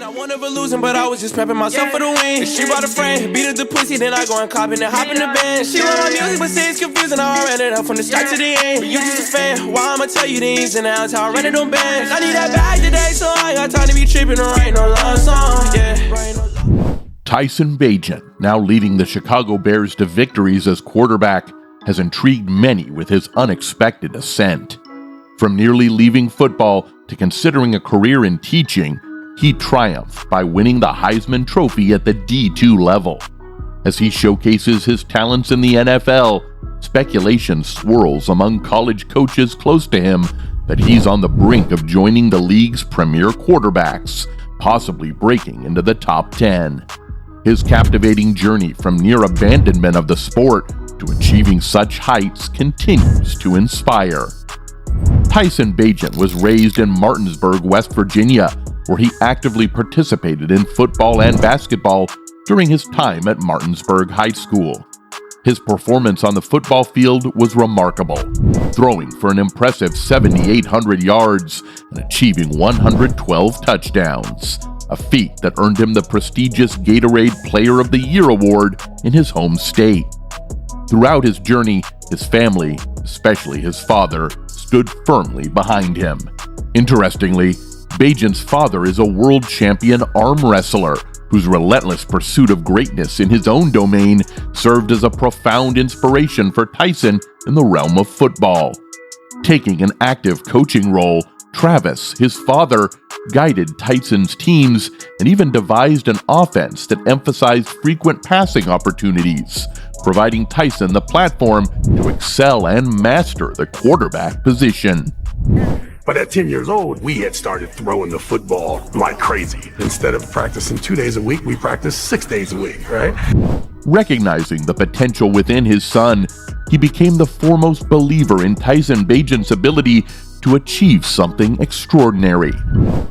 I won never losing, but I was just prepping myself for the win. She brought a friend, beat her the pussy, then I go and cop and then hop in the band. She love my music, but say it's confusing. I ran it up from the start to the end. But you just a fan, why I'ma tell you the ins and outs, how I run it on bands. I need that bag today, so I ain't got time to be tripping or writing no love song. Yeah. Tyson Bagent, now leading the Chicago Bears to victories as quarterback, has intrigued many with his unexpected ascent. From nearly leaving football to considering a career in teaching, he triumphed by winning the Heisman Trophy at the D2 level. As he showcases his talents in the NFL, speculation swirls among college coaches close to him that he's on the brink of joining the league's premier quarterbacks, possibly breaking into the top 10. His captivating journey from near abandonment of the sport to achieving such heights continues to inspire. Tyson Bagent was raised in Martinsburg, West Virginia, where he actively participated in football and basketball during his time at Martinsburg High School. His performance on the football field was remarkable, throwing for an impressive 7,800 yards and achieving 112 touchdowns, a feat that earned him the prestigious Gatorade Player of the Year award in his home state. Throughout his journey, his family, especially his father, stood firmly behind him. Interestingly, Bagent's father is a world champion arm wrestler whose relentless pursuit of greatness in his own domain served as a profound inspiration for Tyson in the realm of football. Taking an active coaching role, Travis, his father, guided Tyson's teams and even devised an offense that emphasized frequent passing opportunities, providing Tyson the platform to excel and master the quarterback position. But at 10 years old, we had started throwing the football like crazy. Instead of practicing 2 days a week, we practiced 6 days a week, right? Recognizing the potential within his son, he became the foremost believer in Tyson Bagent's ability to achieve something extraordinary.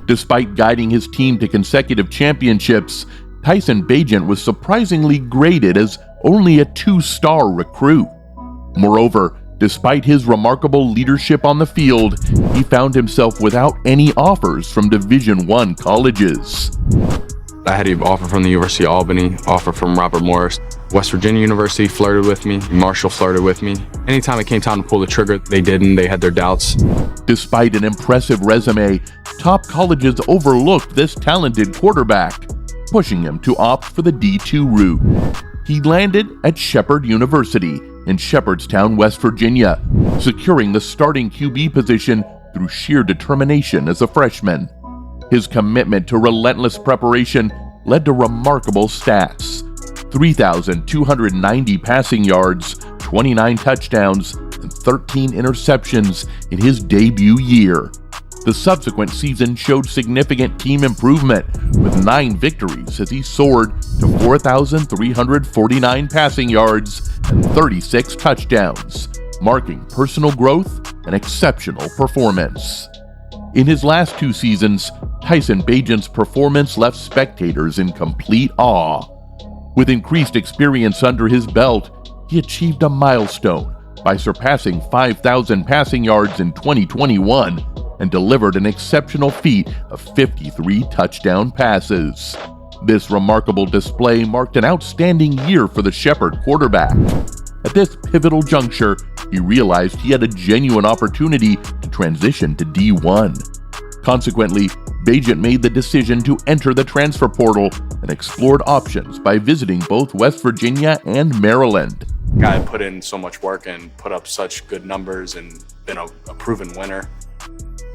Despite guiding his team to consecutive championships, Tyson Bagent was surprisingly graded as only a 2-star recruit. Moreover, despite his remarkable leadership on the field, he found himself without any offers from Division I colleges. I had an offer from the University of Albany, offer from Robert Morris. West Virginia University flirted with me, Marshall flirted with me. Anytime it came time to pull the trigger, they didn't, they had their doubts. Despite an impressive resume, top colleges overlooked this talented quarterback, pushing him to opt for the D2 route. He landed at Shepherd University in Shepherdstown, West Virginia, securing the starting QB position through sheer determination as a freshman. His commitment to relentless preparation led to remarkable stats: 3,290 passing yards, 29 touchdowns, and 13 interceptions in his debut year. The subsequent season showed significant team improvement, with 9 victories as he soared to 4,349 passing yards and 36 touchdowns, marking personal growth and exceptional performance. In his last 2 seasons, Tyson Bagent's performance left spectators in complete awe. With increased experience under his belt, he achieved a milestone by surpassing 5,000 passing yards in 2021 and delivered an exceptional feat of 53 touchdown passes. This remarkable display marked an outstanding year for the Shepherd quarterback. At this pivotal juncture, he realized he had a genuine opportunity to transition to D1. Consequently, Bagent made the decision to enter the transfer portal and explored options by visiting both West Virginia and Maryland. Guy had put in so much work and put up such good numbers and been a proven winner.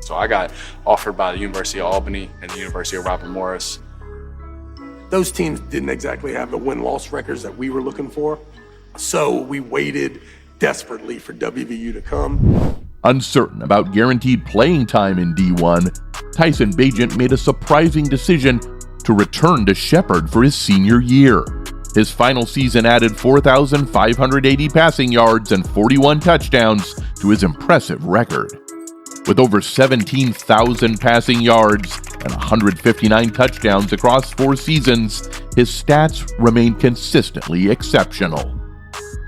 So I got offered by the University of Albany and the University of Robert Morris. Those teams didn't exactly have the win-loss records that we were looking for. So we waited desperately for WVU to come. Uncertain about guaranteed playing time in D1, Tyson Bagent made a surprising decision to return to Shepherd for his senior year. His final season added 4,580 passing yards and 41 touchdowns to his impressive record. With over 17,000 passing yards and 159 touchdowns across 4 seasons, his stats remain consistently exceptional.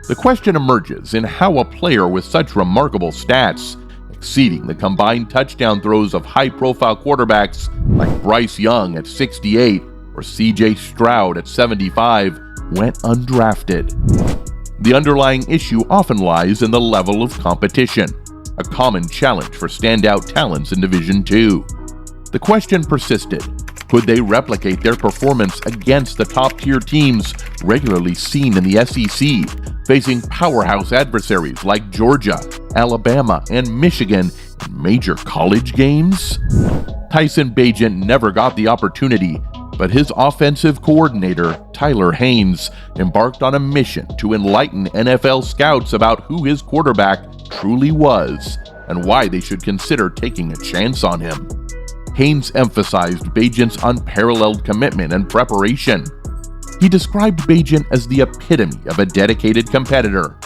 The question emerges in how a player with such remarkable stats exceeding the combined touchdown throws of high-profile quarterbacks like Bryce Young at 68 or C.J. Stroud at 75, went undrafted. The underlying issue often lies in the level of competition, a common challenge for standout talents in Division II. The question persisted: could they replicate their performance against the top-tier teams regularly seen in the SEC, facing powerhouse adversaries like Georgia, Alabama, and Michigan in major college games? Tyson Bagent never got the opportunity, but his offensive coordinator, Tyler Haynes, embarked on a mission to enlighten NFL scouts about who his quarterback truly was and why they should consider taking a chance on him. Haynes emphasized Bagent's unparalleled commitment and preparation. He described Bagent as the epitome of a dedicated competitor.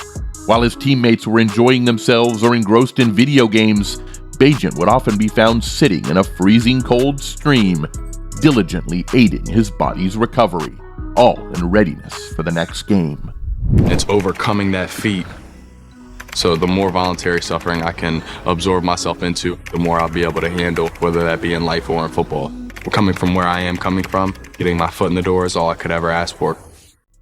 While his teammates were enjoying themselves or engrossed in video games, Bagent would often be found sitting in a freezing cold stream, diligently aiding his body's recovery, all in readiness for the next game. It's overcoming that feat. So the more voluntary suffering I can absorb myself into, the more I'll be able to handle, whether that be in life or in football. Coming from where I am coming from, getting my foot in the door is all I could ever ask for.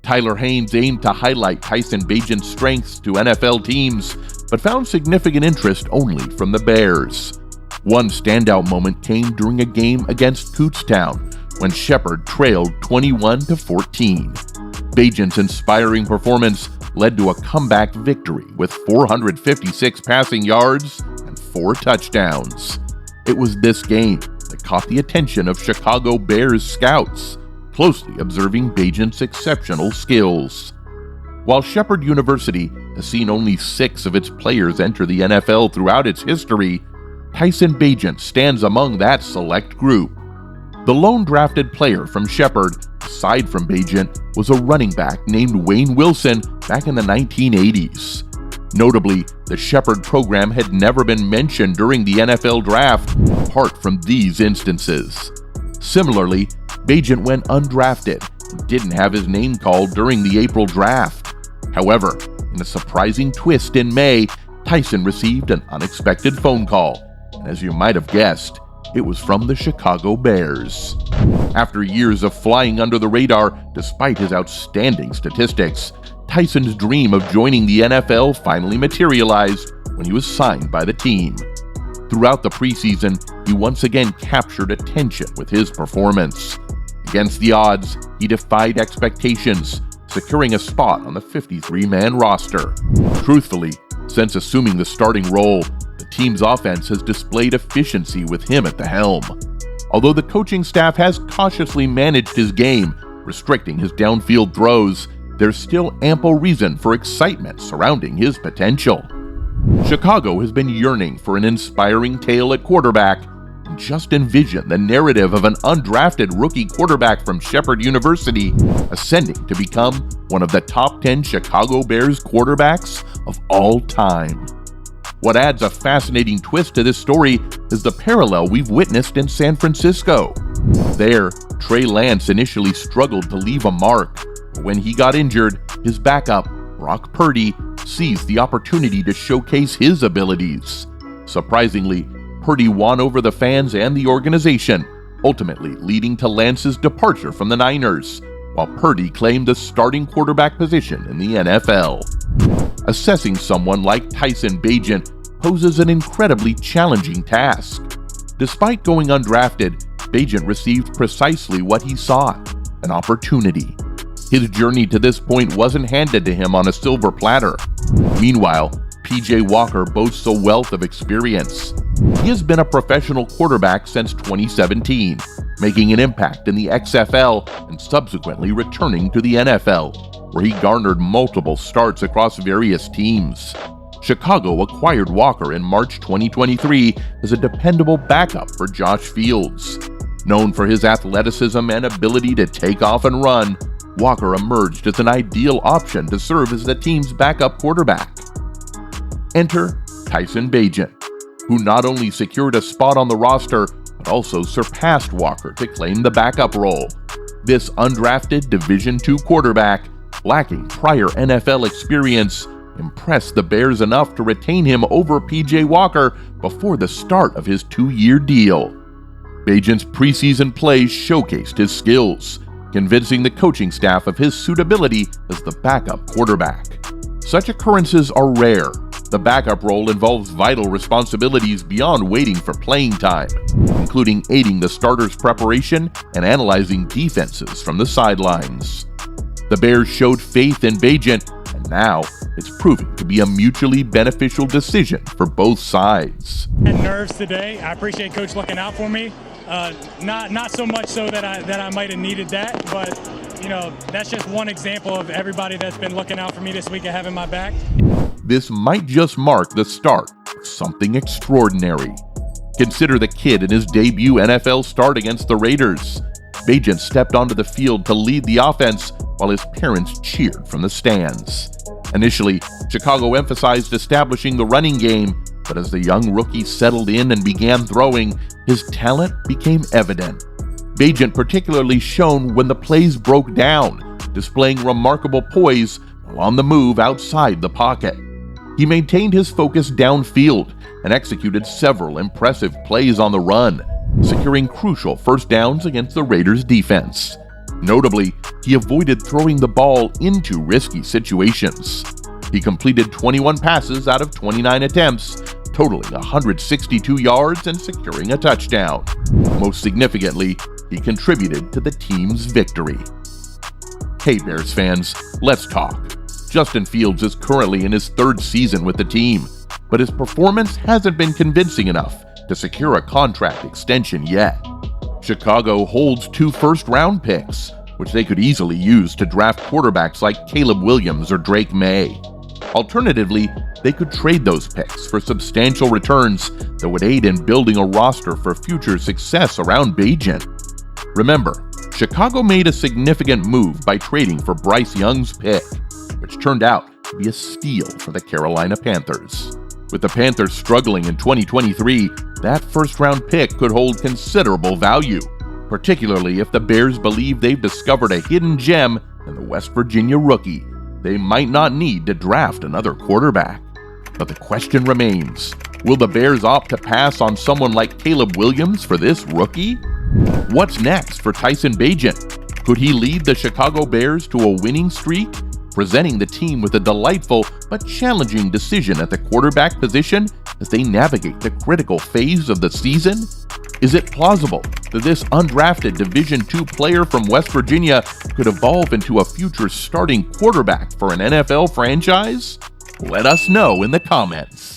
Tyler Haynes aimed to highlight Tyson Bagent's strengths to NFL teams, but found significant interest only from the Bears. One standout moment came during a game against Kutztown, when Shepherd trailed 21-14. Bagent's inspiring performance led to a comeback victory with 456 passing yards and 4 touchdowns. It was this game that caught the attention of Chicago Bears scouts, closely observing Bagent's exceptional skills. While Shepherd University has seen only 6 of its players enter the NFL throughout its history, Tyson Bagent stands among that select group. The lone drafted player from Shepherd, aside from Bagent, was a running back named Wayne Wilson back in the 1980s. Notably, the Shepherd program had never been mentioned during the NFL draft, apart from these instances. Similarly, Bagent went undrafted and didn't have his name called during the April draft. However, in a surprising twist in May, Tyson received an unexpected phone call, and as you might have guessed, it was from the Chicago Bears. After years of flying under the radar despite his outstanding statistics, Tyson's dream of joining the NFL finally materialized when he was signed by the team. Throughout the preseason, he once again captured attention with his performance. Against the odds, he defied expectations, securing a spot on the 53-man roster. Truthfully, since assuming the starting role, the team's offense has displayed efficiency with him at the helm. Although the coaching staff has cautiously managed his game, restricting his downfield throws, there's still ample reason for excitement surrounding his potential. Chicago has been yearning for an inspiring tale at quarterback, and just envision the narrative of an undrafted rookie quarterback from Shepherd University ascending to become one of the top 10 Chicago Bears quarterbacks of all time. What adds a fascinating twist to this story is the parallel we've witnessed in San Francisco. There, Trey Lance initially struggled to leave a mark, but when he got injured, his backup, Brock Purdy, seized the opportunity to showcase his abilities. Surprisingly, Purdy won over the fans and the organization, ultimately leading to Lance's departure from the Niners, while Purdy claimed the starting quarterback position in the NFL. Assessing someone like Tyson Bagent poses an incredibly challenging task. Despite going undrafted, Bagent received precisely what he sought, an opportunity. His journey to this point wasn't handed to him on a silver platter. Meanwhile, P.J. Walker boasts a wealth of experience. He has been a professional quarterback since 2017, making an impact in the XFL and subsequently returning to the NFL, where he garnered multiple starts across various teams. Chicago acquired Walker in March 2023 as a dependable backup for Josh Fields. Known for his athleticism and ability to take off and run, Walker emerged as an ideal option to serve as the team's backup quarterback. Enter Tyson Bagent, who not only secured a spot on the roster, but also surpassed Walker to claim the backup role. This undrafted Division II quarterback, lacking prior NFL experience, impressed the Bears enough to retain him over P.J. Walker before the start of his 2-year deal. Bagent's preseason plays showcased his skills, convincing the coaching staff of his suitability as the backup quarterback. Such occurrences are rare. The backup role involves vital responsibilities beyond waiting for playing time, including aiding the starter's preparation and analyzing defenses from the sidelines. The Bears showed faith in Bagent, and now it's proving to be a mutually beneficial decision for both sides. Had nerves today. I appreciate Coach looking out for me. Not so much so that I might have needed that, but you know, that's just one example of everybody that's been looking out for me this week and having my back. This might just mark the start of something extraordinary. Consider the kid in his debut NFL start against the Raiders. Bagent stepped onto the field to lead the offense while his parents cheered from the stands. Initially, Chicago emphasized establishing the running game, but as the young rookie settled in and began throwing, his talent became evident. Bagent particularly shone when the plays broke down, displaying remarkable poise while on the move outside the pocket. He maintained his focus downfield and executed several impressive plays on the run, securing crucial first downs against the Raiders' defense. Notably, he avoided throwing the ball into risky situations. He completed 21 passes out of 29 attempts, totaling 162 yards and securing a touchdown. Most significantly, he contributed to the team's victory. Hey Bears fans, let's talk. Justin Fields is currently in his 3rd season with the team, but his performance hasn't been convincing enough to secure a contract extension yet. Chicago holds 2 first-round picks, which they could easily use to draft quarterbacks like Caleb Williams or Drake May. Alternatively, they could trade those picks for substantial returns that would aid in building a roster for future success around Bagent. Remember, Chicago made a significant move by trading for Bryce Young's pick, which turned out to be a steal for the Carolina Panthers. With the Panthers struggling in 2023, that first-round pick could hold considerable value, particularly if the Bears believe they've discovered a hidden gem in the West Virginia rookie. They might not need to draft another quarterback. But the question remains, will the Bears opt to pass on someone like Caleb Williams for this rookie? What's next for Tyson Bagent? Could he lead the Chicago Bears to a winning streak, presenting the team with a delightful but challenging decision at the quarterback position as they navigate the critical phase of the season? Is it plausible that this undrafted Division II player from West Virginia could evolve into a future starting quarterback for an NFL franchise? Let us know in the comments.